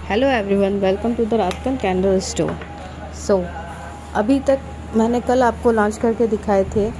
Hello everyone, welcome to the रातकन candle store. अभी तक मैंने कल आपको लॉन्च करके दिखाए थे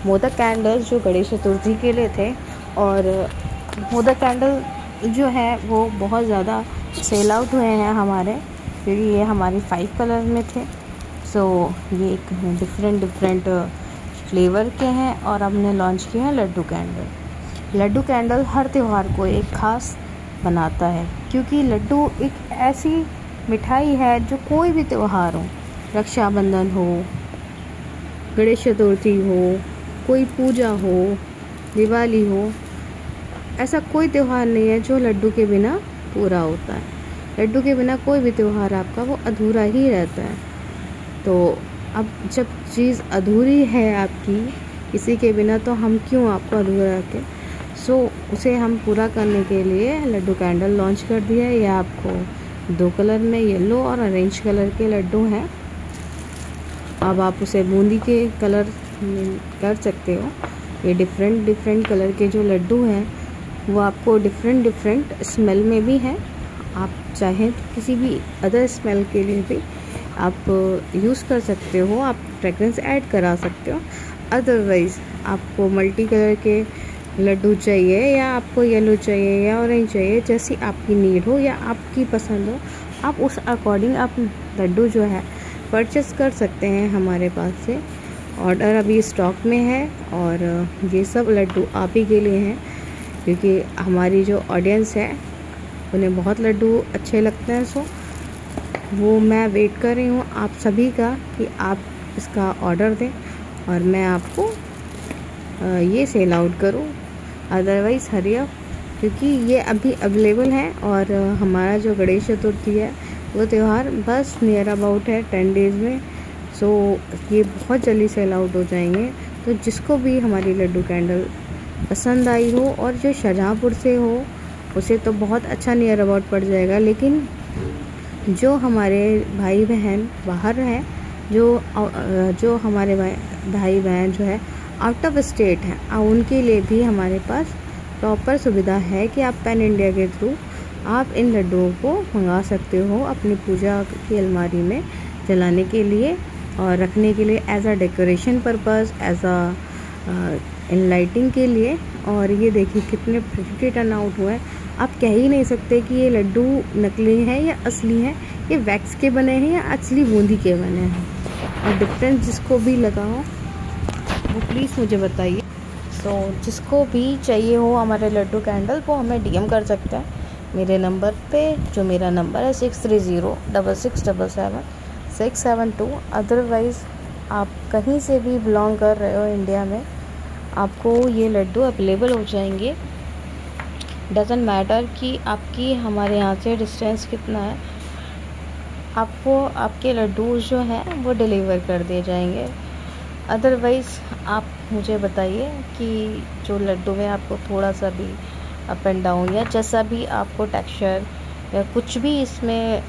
मोदक कैंडल्स जो गणेश चतुर्थी के लिए थे। और मोदक कैंडल जो है वो बहुत ज़्यादा सेल आउट हुए हैं हमारे, क्योंकि ये हमारी 5 कलर में थे। ये एक डिफरेंट फ्लेवर के हैं और हमने लॉन्च किया है लड्डू कैंडल। लड्डू कैंडल हर त्यौहार को एक ख़ास बनाता है, क्योंकि लड्डू एक ऐसी मिठाई है जो कोई भी त्यौहार हो, रक्षाबंधन हो, गणेश चतुर्थी हो, कोई पूजा हो, दिवाली हो, ऐसा कोई त्यौहार नहीं है जो लड्डू के बिना पूरा होता है। लड्डू के बिना कोई भी त्यौहार आपका वो अधूरा ही रहता है। तो अब जब चीज़ अधूरी है आपकी किसी के बिना, तो हम क्यों आपको अधूरा रखें। उसे हम पूरा करने के लिए लड्डू कैंडल लॉन्च कर दिया है। यह आपको 2 कलर में, येलो और ऑरेंज कलर के लड्डू हैं। अब आप उसे बूंदी के कलर कर सकते हो। ये डिफरेंट कलर के जो लड्डू हैं वो आपको डिफरेंट स्मेल में भी हैं। आप चाहें तो किसी भी अदर स्मेल के लिए भी आप यूज़ कर सकते हो, आप फ्रेगरेंस ऐड करा सकते हो। अदरवाइज़ आपको मल्टी कलर के लड्डू चाहिए, या आपको येलो चाहिए या ऑरेंज चाहिए, जैसी आपकी नीड हो या आपकी पसंद हो, आप उस अकॉर्डिंग आप लड्डू जो है परचेस कर सकते हैं हमारे पास से। ऑर्डर अभी स्टॉक में है और ये सब लड्डू आप ही के लिए हैं, क्योंकि हमारी जो ऑडियंस है उन्हें बहुत लड्डू अच्छे लगते हैं। वो मैं वेट कर रही हूँ आप सभी का कि आप इसका ऑर्डर दें और मैं आपको ये सेल आउट करूँ। अदरवाइज़ हरी अप, क्योंकि ये अभी अवेलेबल है। और हमारा जो गणेश चतुर्थी है वो त्यौहार बस नियर अबाउट है 10 डेज़ में। ये बहुत जल्दी सेल आउट हो जाएंगे। तो जिसको भी हमारी लड्डू कैंडल पसंद आई हो और जो शाहजहाँपुर से हो, उसे तो बहुत अच्छा नियर अबाउट पड़ जाएगा। लेकिन जो हमारे भाई बहन बाहर हैं, जो हमारे भाई बहन जो है आउट ऑफ स्टेट हैं, उनके लिए भी हमारे पास प्रॉपर सुविधा है कि आप पैन इंडिया के थ्रू आप इन लड्डुओं को मंगा सकते हो अपनी पूजा की अलमारी में जलाने के लिए और रखने के लिए, as a decoration purpose, as a in lighting के लिए। और ये देखिए कितने प्रिटी टर्न आउट हुए हैं। आप कह ही नहीं सकते कि ये लड्डू नकली हैं या असली हैं, ये वैक्स के बने हैं या असली बूंदी के बने हैं। और डिफरेंस जिसको भी लगा हो वो प्लीज़ मुझे बताइए। जिसको भी चाहिए हो हमारे लड्डू कैंडल, वो हमें DM कर सकता है मेरे नंबर पे, जो मेरा नंबर है 6306677672। अदरवाइज़ आप कहीं से भी बिलोंग कर रहे हो इंडिया में, आपको ये लड्डू अवेलेबल हो जाएंगे। डज़ंट मैटर कि आपकी हमारे यहाँ से डिस्टेंस कितना है, आपको आपके लड्डू जो हैं वो डिलीवर कर दिए जाएंगे। अदरवाइज़ आप मुझे बताइए कि जो लड्डू में आपको थोड़ा सा भी अप एंड डाउन या जैसा भी आपको टेक्सचर या कुछ भी इसमें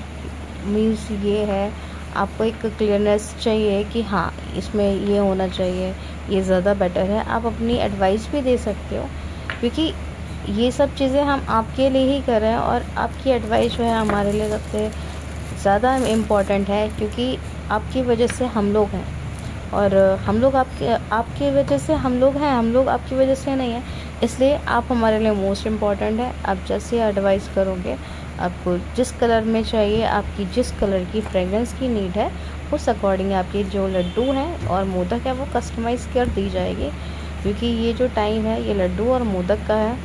मीन्स ये है, आपको एक क्लियरनेस चाहिए कि हाँ इसमें ये होना चाहिए, ये ज़्यादा बेटर है, आप अपनी एडवाइस भी दे सकते हो। क्योंकि ये सब चीज़ें हम आपके लिए ही कर रहे हैं और आपकी एडवाइस जो है हमारे लिए सबसे ज़्यादा इम्पॉर्टेंट है, क्योंकि आपकी वजह से हम लोग हैं और हम लोग आपकी वजह से हम लोग हैं, हम लोग आपकी वजह से नहीं है। इसलिए आप हमारे लिए मोस्ट इम्पॉर्टेंट है। आप जैसे एडवाइस करोगे, आपको जिस कलर में चाहिए, आपकी जिस कलर की फ्रेगरेंस की नीड है, उस अकॉर्डिंग आपकी जो लड्डू हैं और मोदक है वो कस्टमाइज़ कर दी जाएगी। क्योंकि ये जो टाइम है ये लड्डू और मोदक का है,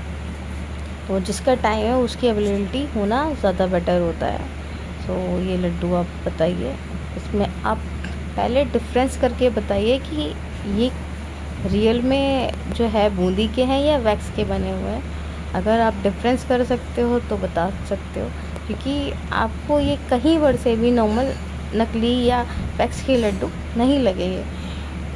तो जिसका टाइम है उसकी अवेलेबिलिटी होना ज़्यादा बेटर होता है। ये लड्डू आप बताइए, इसमें आप पहले डिफरेंस करके बताइए कि ये रियल में जो है बूंदी के हैं या वैक्स के बने हुए हैं। अगर आप डिफरेंस कर सकते हो तो बता सकते हो, क्योंकि आपको ये कहीं पर से भी नॉर्मल नकली या वैक्स के लड्डू नहीं लगेंगे।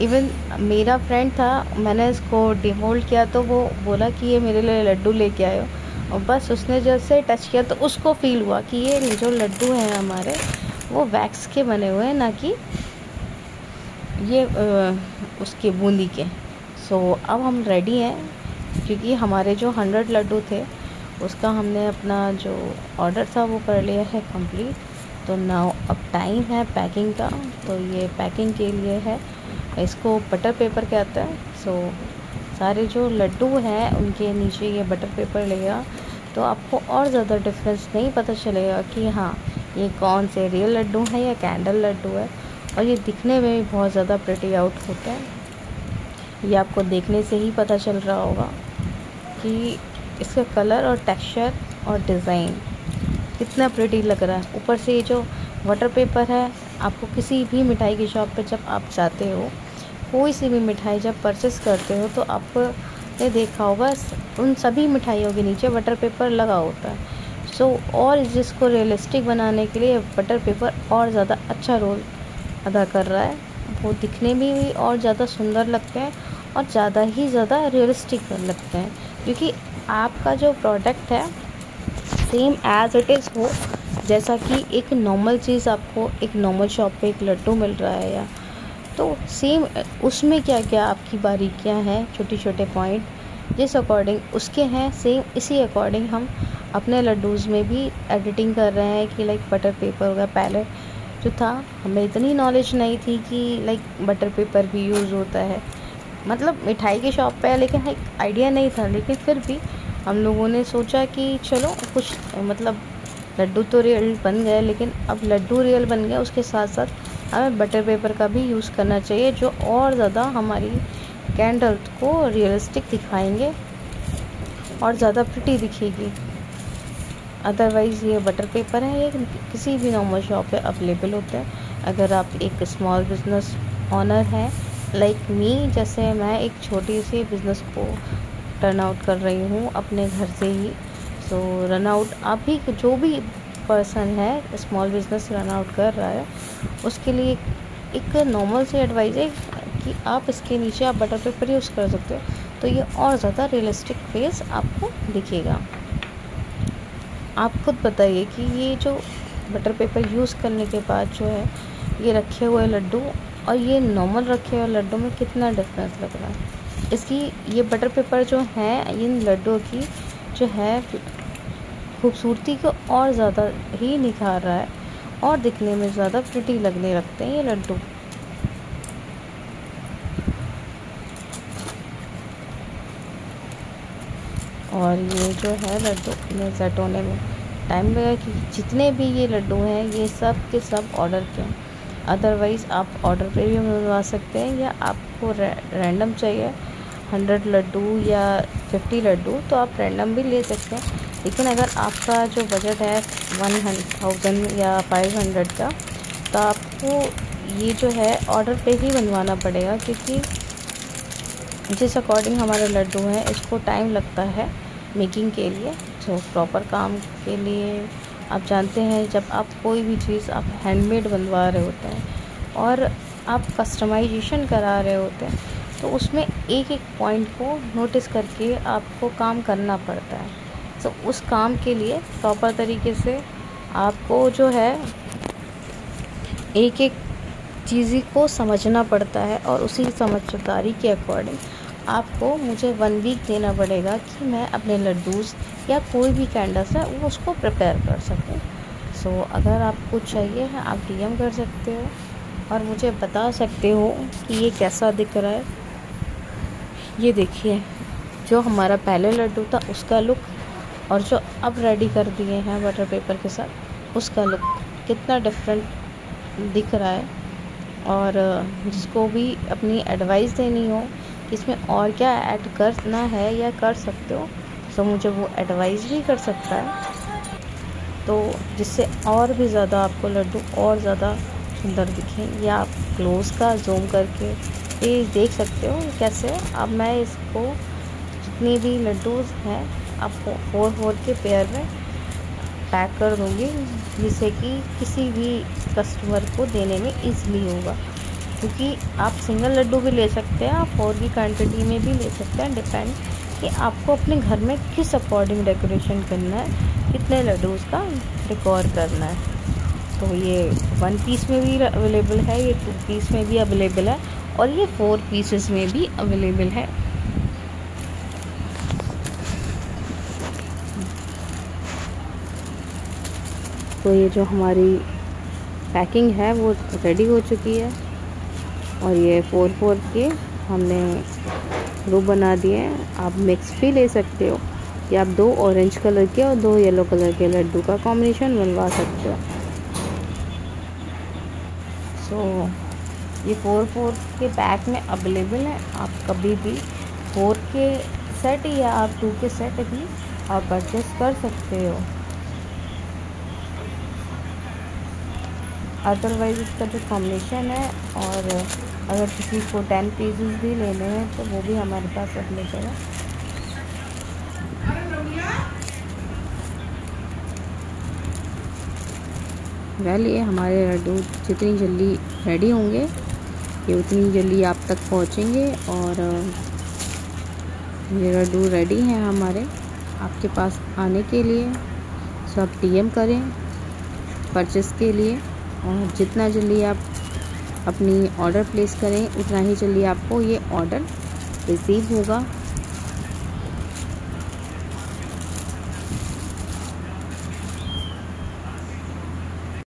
इवन मेरा फ्रेंड था, मैंने इसको डिमोल्ड किया तो वो बोला कि ये मेरे लिए लड्डू लेके आए हो, और बस उसने जैसे टच किया तो उसको फील हुआ कि ये जो लड्डू हैं हमारे वो वैक्स के बने हुए हैं, ना कि ये उसके बूंदी के। अब हम रेडी हैं, क्योंकि हमारे जो 100 लड्डू थे उसका हमने अपना जो ऑर्डर था वो कर लिया है कंप्लीट। तो नाउ अब टाइम है पैकिंग का। तो ये पैकिंग के लिए है, इसको बटर पेपर कहते हैं। सो सारे जो लड्डू हैं उनके नीचे ये बटर पेपर लेगा, तो आपको और ज़्यादा डिफरेंस नहीं पता चलेगा कि हाँ ये कौन से रियल लड्डू हैं या कैंडल लड्डू है। और ये दिखने में भी बहुत ज़्यादा प्रिटी आउट होते हैं। ये आपको देखने से ही पता चल रहा होगा कि इसका कलर और टेक्सचर और डिज़ाइन कितना प्रिटी लग रहा है। ऊपर से ये जो बटर पेपर है, आपको किसी भी मिठाई की शॉप पे जब आप जाते हो, कोई सी भी मिठाई जब परचेस करते हो, तो आपने देखा होगा उन सभी मिठाइयों के नीचे बटर पेपर लगा होता है। सो और जिसको रियलिस्टिक बनाने के लिए बटर पेपर और ज़्यादा अच्छा रोल अदा कर रहा है। वो दिखने में भी और ज़्यादा सुंदर लगते हैं और ज़्यादा ही ज़्यादा रियलिस्टिक लगते हैं, क्योंकि आपका जो प्रोडक्ट है सेम एज इट इज़ हो। जैसा कि एक नॉर्मल चीज़ आपको एक नॉर्मल शॉप पे एक लड्डू मिल रहा है, या तो सेम उसमें क्या क्या आपकी बारीकियां हैं, छोटे छोटे पॉइंट जिस अकॉर्डिंग उसके हैं, सेम इसी अकॉर्डिंग हम अपने लड्डूज़ में भी एडिटिंग कर रहे हैं। कि लाइक बटर पेपर होगा, पहले जो था हमें इतनी नॉलेज नहीं थी कि लाइक बटर पेपर भी यूज़ होता है, मतलब मिठाई की शॉप पे है, लेकिन एक आइडिया नहीं था। लेकिन फिर भी हम लोगों ने सोचा कि चलो कुछ मतलब लड्डू तो रियल बन गए, लेकिन अब लड्डू रियल बन गया, उसके साथ साथ हमें बटर पेपर का भी यूज़ करना चाहिए, जो और ज़्यादा हमारी कैंडल को रियलिस्टिक दिखाएंगे और ज़्यादा प्रिटी दिखेगी। अदरवाइज़ ये बटर पेपर है, ये किसी भी नॉर्मल शॉप पे अवेलेबल होते हैं। अगर आप एक स्मॉल बिजनेस ऑनर हैं लाइक मी, जैसे मैं एक छोटी सी बिज़नेस को टर्न आउट कर रही हूँ अपने घर से ही। सो रन आउट आप भी, जो भी पर्सन है स्मॉल बिजनेस रन आउट कर रहा है, उसके लिए एक नॉर्मल सी एडवाइस है कि आप इसके नीचे आप बटर पेपर यूज़ कर सकते हो, तो ये और ज़्यादा रियलिस्टिक फेस आपको दिखेगा। आप खुद बताइए कि ये जो बटर पेपर यूज़ करने के बाद जो है ये रखे हुए लड्डू और ये नॉर्मल रखे हुए लड्डू में कितना डिफरेंस लग रहा है। इसकी ये बटर पेपर जो है इन लड्डुओं की जो है खूबसूरती को और ज़्यादा ही निखार रहा है और दिखने में ज़्यादा प्रिटी लगने लगते हैं ये लड्डू। और ये जो है लड्डू में सेट होने में टाइम लगेगा, कि जितने भी ये लड्डू हैं ये सब के सब ऑर्डर के हैं। अदरवाइज़ आप ऑर्डर पे भी मंगवा सकते हैं, या आपको रैंडम चाहिए 100 लड्डू या 50 लड्डू तो आप रैंडम भी ले सकते हैं। लेकिन अगर आपका जो बजट है 1000 या 500 का, तो आपको ये जो है ऑर्डर पे ही बनवाना पड़ेगा, क्योंकि जिस अकॉर्डिंग हमारे लड्डू हैं इसको टाइम लगता है मेकिंग के लिए। तो प्रॉपर काम के लिए आप जानते हैं, जब आप कोई भी चीज़ आप हैंडमेड बनवा रहे होते हैं और आप कस्टमाइजेशन करा रहे होते हैं, तो उसमें एक एक पॉइंट को नोटिस करके आपको काम करना पड़ता है। तो उस काम के लिए प्रॉपर तरीके से आपको जो है एक एक चीज़ को समझना पड़ता है, और उसी समझदारी के अकॉर्डिंग आपको मुझे 1 वीक देना पड़ेगा कि मैं अपने लड्डूज़ या कोई भी कैंडल्स है वो उसको प्रिपेयर कर सकूँ। सो अगर आपको चाहिए है आप DM कर सकते हो और मुझे बता सकते हो कि ये कैसा दिख रहा है। ये देखिए जो हमारा पहले लड्डू था उसका लुक, और जो अब रेडी कर दिए हैं बटर पेपर के साथ उसका लुक कितना डिफरेंट दिख रहा है। और जिसको भी अपनी एडवाइस देनी हो कि इसमें और क्या ऐड करना है या कर सकते हो, तो मुझे वो एडवाइस भी कर सकता है, तो जिससे और भी ज़्यादा आपको लड्डू और ज़्यादा सुंदर दिखें। या आप क्लोज का जूम करके ये देख सकते हो कैसे। अब मैं इसको जितनी भी लड्डूज़ हैं आपको 4 के पेयर में पैक कर दूँगी, जिससे कि किसी भी कस्टमर को देने में ईज़िली होगा। क्योंकि आप सिंगल लड्डू भी ले सकते हैं, आप 4 की क्वांटिटी में भी ले सकते हैं, डिपेंड कि आपको अपने घर में किस अकॉर्डिंग डेकोरेशन करना है, कितने लड्डूज़ का डेकोर करना है। तो ये 1 पीस में भी अवेलेबल है, ये 2 पीस में भी अवेलेबल है, और ये 4 पीसेस में भी अवेलेबल है। तो ये जो हमारी पैकिंग है वो रेडी हो चुकी है और ये 4-4 के हमने रो बना दिए हैं। आप मिक्स भी ले सकते हो या आप 2 ऑरेंज कलर के और 2 येलो कलर के लड्डू का कॉम्बिनेशन बनवा सकते हो। सो ये 4-4 के पैक में अवेलेबल है। आप कभी भी 4 के सेट या आप 2 के सेट भी आप परचेस कर सकते हो। अदरवाइज़ इसका जो कॉम्बिनेशन है, और अगर किसी को 10 पीसेस भी लेने हैं तो वो भी हमारे पास अवेलेबल है। वेल ये हमारे लड्डू जितनी जल्दी रेडी होंगे ये उतनी जल्दी आप तक पहुंचेंगे। और ये लड्डू रेडी हैं हमारे आपके पास आने के लिए। सो आप DM करें परचेस के लिए, और जितना जल्दी आप अपनी ऑर्डर प्लेस करें उतना ही जल्दी आपको ये ऑर्डर रिसीव होगा।